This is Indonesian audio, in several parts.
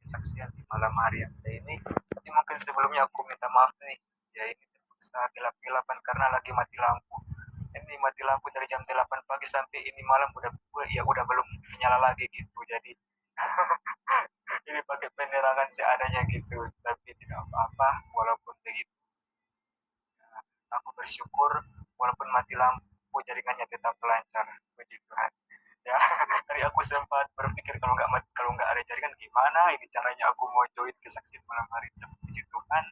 kesaksian di malam hari ada ini. Tapi mungkin sebelumnya aku minta maaf nih. Ya ini terpaksa gelap-gelapan karena lagi mati lampu. Ini mati lampu dari jam 8 pagi sampai ini malam udah belum menyala lagi gitu. Jadi ini pakai penerangan seadanya gitu. Tapi tidak apa-apa walaupun begitu. Aku bersyukur walaupun mati lampu jaringannya tetap lancar. Puji Tuhan. Ya, tadi aku sempat berpikir kalau nggak ada jaringan gimana ini caranya aku mau join kesaksian malam hari ini. Puji Tuhan,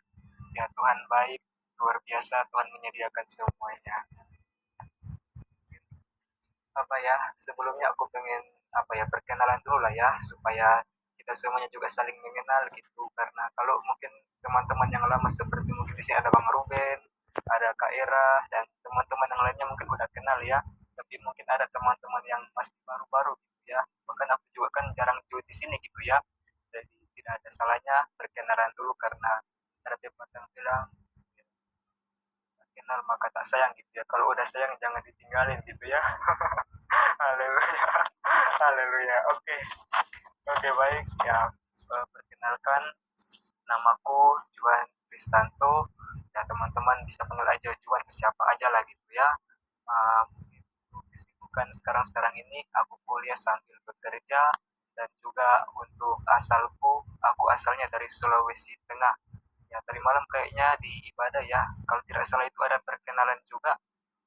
ya Tuhan baik, luar biasa Tuhan menyediakan semuanya. Apa ya, sebelumnya aku pengen apa ya perkenalan dulu lah ya supaya kita semuanya juga saling mengenal gitu karena kalau mungkin teman-teman yang lama seperti mungkin di sini ada Bang Ruben, ada Kak Era dan teman-teman yang lainnya mungkin udah kenal ya, tapi mungkin ada teman-teman yang masih baru-baru gitu ya, bahkan aku juga kan jarang join di sini gitu ya, jadi tidak ada salahnya perkenalan dulu karena ada pepatah bilang kenal maka tak sayang gitu ya, kalau udah sayang jangan ditinggalin gitu ya. Haleluya. Haleluya. Oke. Oke, baik. Ya, perkenalkan namaku Juan Kristanto. Ya, teman-teman bisa panggil aja Juan ke siapa aja lah gitu ya. Kesibukan sekarang-sekarang ini aku kuliah sambil bekerja dan juga untuk aku asalnya dari Sulawesi Tengah. Ya, tadi malam kayaknya di ibadah ya. Kalau tidak salah itu ada perkenalan juga,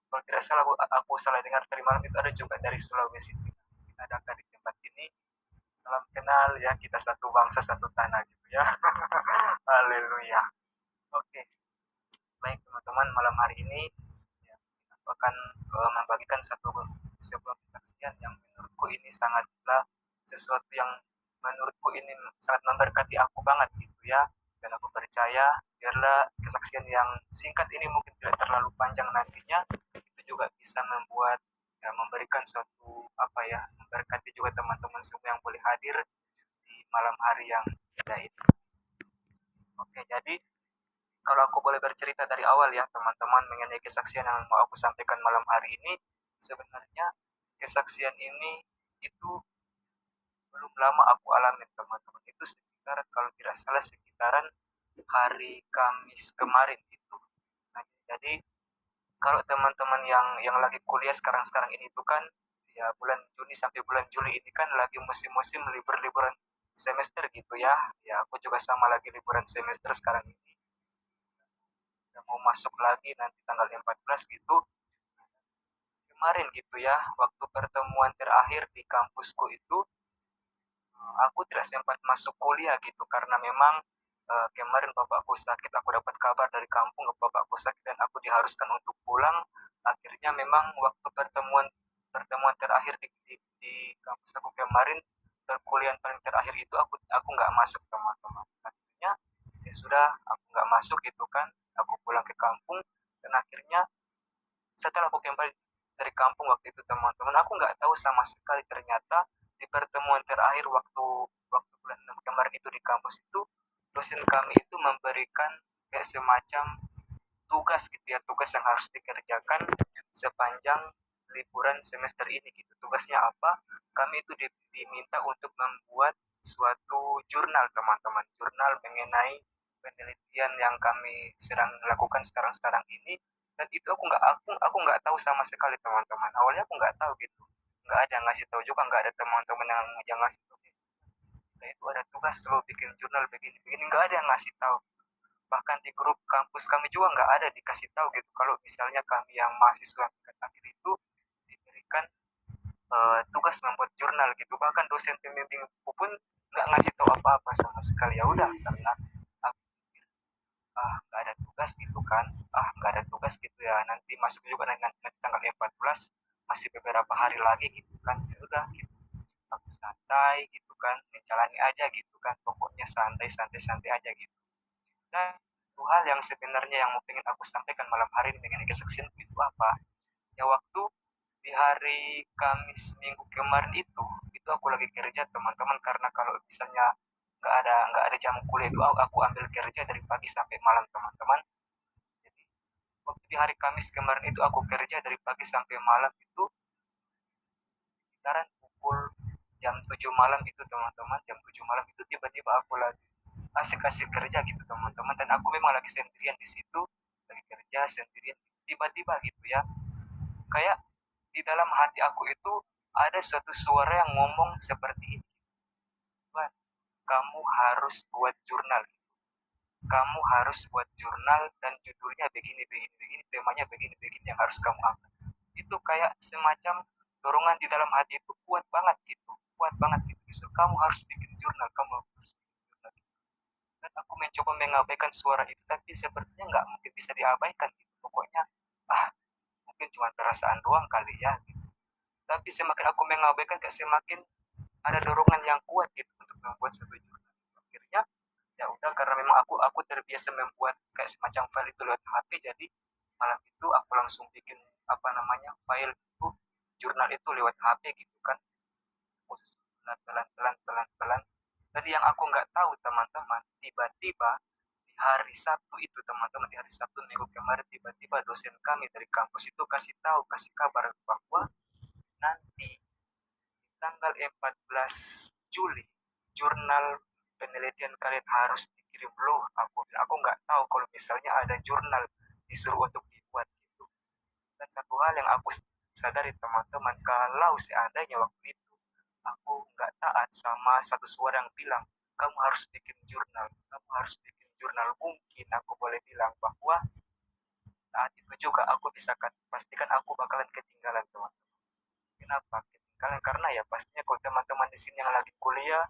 kalau tidak salah aku salah dengar tadi malam itu ada juga dari Sulawesi kita adakan di tempat ini. Salam kenal ya, kita satu bangsa satu tanah gitu ya. Haleluya. Oke, baik teman-teman, malam hari ini ya, aku akan membagikan sebuah kesaksian yang menurutku ini sangatlah sesuatu yang menurutku ini sangat memberkati aku banget gitu ya, dan aku percaya biarlah kesaksian yang singkat ini mungkin tidak terlalu panjang nantinya itu juga bisa memberikan suatu apa ya, memberkati juga teman-teman semua yang boleh hadir di malam hari yang indah ini. Oke, jadi kalau aku boleh bercerita dari awal ya teman-teman mengenai kesaksian yang mau aku sampaikan malam hari ini, sebenarnya kesaksian ini itu belum lama aku alami teman-teman, itu sekitar kalau tidak salah sekitaran hari Kamis kemarin gitu. Nah, jadi kalau teman-teman yang lagi kuliah sekarang-sekarang ini itu kan ya bulan Juni sampai bulan Juli ini kan lagi musim-musim libur-liburan semester gitu ya. Ya aku juga sama lagi liburan semester sekarang ini. Udah mau masuk lagi nanti tanggal 14 gitu. Kemarin gitu ya, waktu pertemuan terakhir di kampusku itu aku tidak sempat masuk kuliah gitu karena memang kemarin bapakku sakit, aku dapat kabar dari kampung bapakku sakit dan aku diharuskan untuk pulang. Akhirnya memang waktu pertemuan pertemuan terakhir di kampus aku kemarin, perkuliahan paling terakhir itu aku nggak masuk teman-teman. Akhirnya ya sudah aku nggak masuk itu kan, aku pulang ke kampung dan akhirnya setelah aku kembali dari kampung waktu itu teman-teman, aku nggak tahu sama sekali ternyata di pertemuan terakhir waktu waktu bulan 6 kemarin itu di kampus itu dosen kami itu memberikan kayak semacam tugas gitu ya, tugas yang harus dikerjakan sepanjang liburan semester ini gitu. Tugasnya apa? Kami itu diminta untuk membuat suatu jurnal teman-teman, jurnal mengenai penelitian yang kami sedang lakukan sekarang-sekarang ini, dan itu aku nggak tahu sama sekali teman-teman, awalnya aku nggak tahu gitu, nggak ada yang ngasih tahu juga, nggak ada teman-teman yang ngasih tahu nah, itu ada tugas lo bikin jurnal begini-begini, nggak ada yang ngasih tahu, bahkan di grup kampus kami juga nggak ada dikasih tahu gitu kalau misalnya kami yang mahasiswa tingkat akhir itu diberikan tugas membuat jurnal gitu, bahkan dosen pembimbing pun nggak ngasih tahu apa-apa sama sekali. Ya udah karena aku pikir nggak ada tugas gitu kan, nggak ada tugas gitu ya, nanti masuk juga nanti tanggal 14 masih beberapa hari lagi gitu kan, ya udah gitu aku santai gitu kan, menjalani aja gitu kan, pokoknya santai santai santai aja gitu. Dan satu hal yang sebenarnya yang mau pengen aku sampaikan malam hari ini dengan kesaksian itu apa ya, waktu di hari Kamis minggu kemarin itu aku lagi kerja teman-teman, karena kalau misalnya nggak ada jam kuliah itu aku ambil kerja dari pagi sampai malam teman-teman. Jadi waktu di hari Kamis kemarin itu aku kerja dari pagi sampai malam itu sekitaran pukul jam 7 malam itu teman-teman, jam 7 malam itu tiba-tiba aku lagi asik-asik kerja gitu teman-teman, dan aku memang lagi sendirian di situ, lagi kerja sendirian, tiba-tiba gitu ya, kayak di dalam hati aku itu ada suatu suara yang ngomong seperti ini, "Wah, kamu harus buat jurnal, kamu harus buat jurnal dan judulnya begini begini begini, temanya begini begini yang harus kamu angkat." Itu kayak semacam dorongan di dalam hati itu kuat banget gitu, kuat banget gitu. Justru kamu harus bikin jurnal, kamu harus bikin jurnal. Dan aku mencoba mengabaikan suara itu, tapi sepertinya nggak mungkin bisa diabaikan gitu. Pokoknya, mungkin cuma perasaan doang kali ya. Gitu. Tapi semakin aku mengabaikan, kayak semakin ada dorongan yang kuat gitu untuk membuat satu jurnal. Akhirnya ya udah, karena memang aku terbiasa membuat kayak semacam file itu lewat HP, jadi malam itu aku langsung bikin apa namanya file itu, jurnal itu lewat HP gitu kan, khusus pelan pelan pelan pelan pelan. Tadi yang aku nggak tahu teman-teman, tiba-tiba di hari Sabtu itu teman-teman, di hari Sabtu minggu kemarin, tiba-tiba dosen kami dari kampus itu kasih tahu, kasih kabar bahwa nanti tanggal 14 Juli jurnal penelitian kalian harus dikirim. Loh, aku nggak tahu kalau misalnya ada jurnal disuruh untuk dibuat gitu. Dan satu hal yang aku sadari teman-teman, kalau seandainya waktu itu aku nggak taat sama satu suara yang bilang kamu harus bikin jurnal, kamu harus bikin jurnal, mungkin aku boleh bilang bahwa saat itu juga aku bisa pastikan aku bakalan ketinggalan teman. Kenapa ketinggalan? Karena ya pastinya kalau teman-teman di sini yang lagi kuliah,